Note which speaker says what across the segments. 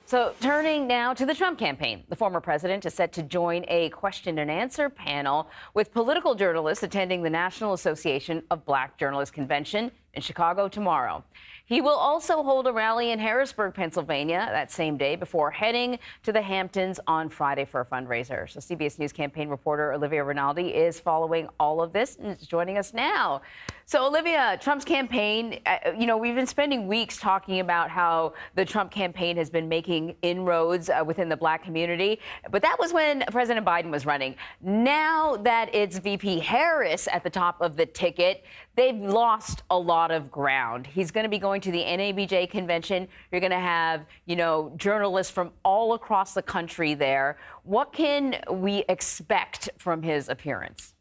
Speaker 1: So turning now to the Trump campaign, the former president is set to join a question and answer panel with political journalists attending the National Association of Black Journalists Convention in Chicago tomorrow. He will also hold a rally in Harrisburg, Pennsylvania that same day before heading to the Hamptons on Friday for a fundraiser. So CBS News campaign reporter Olivia Rinaldi is following all of this and is joining us now. So Olivia, Trump's campaign, we've been spending weeks talking about how the Trump campaign has been making inroads within the black community. But that was when President Biden was running. Now that it's VP Harris at the top of the ticket, they've lost a lot of ground. He's going to be going to the NABJ convention. You're going to have, journalists from all across the country there. What can we expect from his appearance?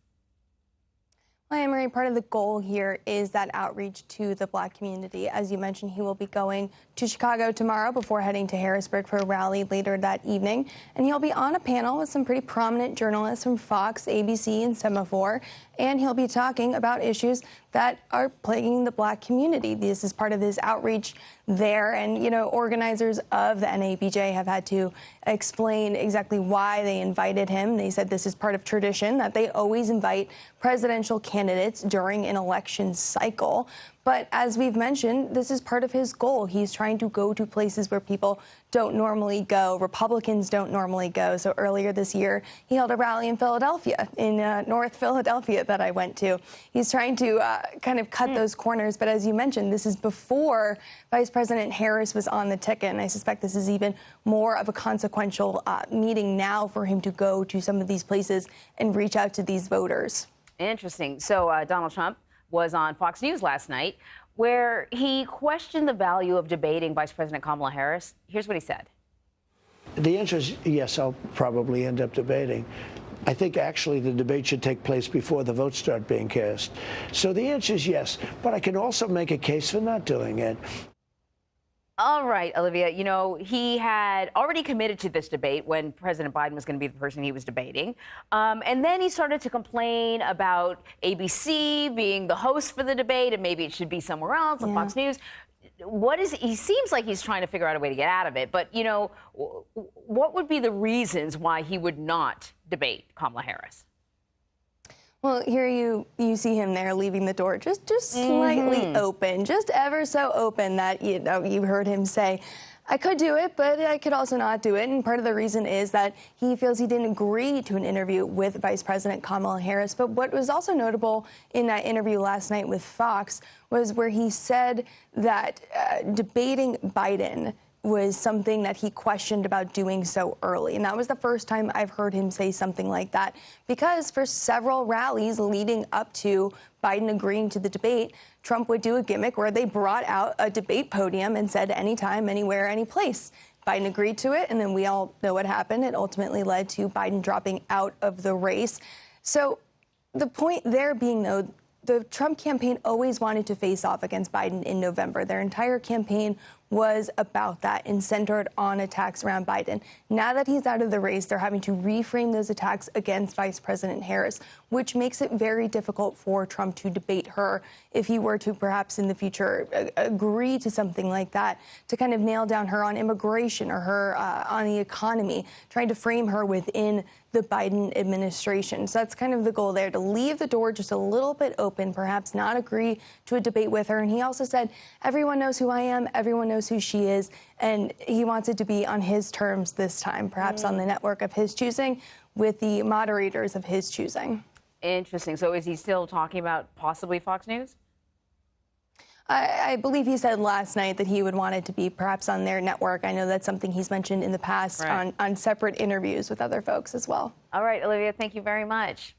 Speaker 2: Well, Anne-Marie, part of the goal here is that outreach to the black community. As you mentioned, he will be going to Chicago tomorrow before heading to Harrisburg for a rally later that evening. And he'll be on a panel with some pretty prominent journalists from Fox, ABC, and Semaphore. And he'll be talking about issues that are plaguing the black community. This is part of his outreach there. And, organizers of the NABJ have had to explain exactly why they invited him. They said this is part of tradition, that they always invite presidential candidates during an election cycle. But as we've mentioned, this is part of his goal. He's trying to go to places where people don't normally go. Republicans don't normally go. So earlier this year, he held a rally in Philadelphia, in North Philadelphia that I went to. He's trying to kind of cut those corners. But as you mentioned, this is before Vice President Harris was on the ticket. And I suspect this is even more of a consequential meeting now for him to go to some of these places and reach out to these voters.
Speaker 1: Interesting. So Donald Trump was on Fox News last night, where he questioned the value of debating Vice President Kamala Harris. Here's what he said.
Speaker 3: The answer is yes, I'll probably end up debating. I think actually the debate should take place before the votes start being cast. So the answer is yes, but I can also make a case for not doing it.
Speaker 1: All right, Olivia, he had already committed to this debate when President Biden was going to be the person he was debating. And then he started to complain about ABC being the host for the debate and maybe it should be somewhere else on Fox News. He seems like he's trying to figure out a way to get out of it. But, what would be the reasons why he would not debate Kamala Harris?
Speaker 2: Well, here you see him there leaving the door just slightly open, just ever so open that, you heard him say, I could do it, but I could also not do it. And part of the reason is that he feels he didn't agree to an interview with Vice President Kamala Harris. But what was also notable in that interview last night with Fox was where he said that debating Biden was something that he questioned about doing so early. And that was the first time I've heard him say something like that, because for several rallies leading up to Biden agreeing to the debate, Trump would do a gimmick where they brought out a debate podium and said anytime, anywhere, any place. Biden agreed to it, and then we all know what happened. It ultimately led to Biden dropping out of the race. So the point there being, though, the Trump campaign always wanted to face off against Biden in November. Their entire campaign was about that and centered on attacks around Biden. Now that he's out of the race, they're having to reframe those attacks against Vice President Harris, which makes it very difficult for Trump to debate her if he were to perhaps in the future agree to something like that, to kind of nail down her on immigration or her on the economy, trying to frame her within the Biden administration. So that's kind of the goal there, to leave the door just a little bit open, perhaps not agree to a debate with her. And he also said, everyone knows who I am, everyone knows who she is, and he wants it to be on his terms this time, perhaps on the network of his choosing, with the moderators of his choosing.
Speaker 1: Interesting. So is he still talking about possibly Fox News?
Speaker 2: I believe he said last night that he would want it to be perhaps on their network. I know that's something he's mentioned in the past on separate interviews with other folks as well.
Speaker 1: All right, Olivia, thank you very much.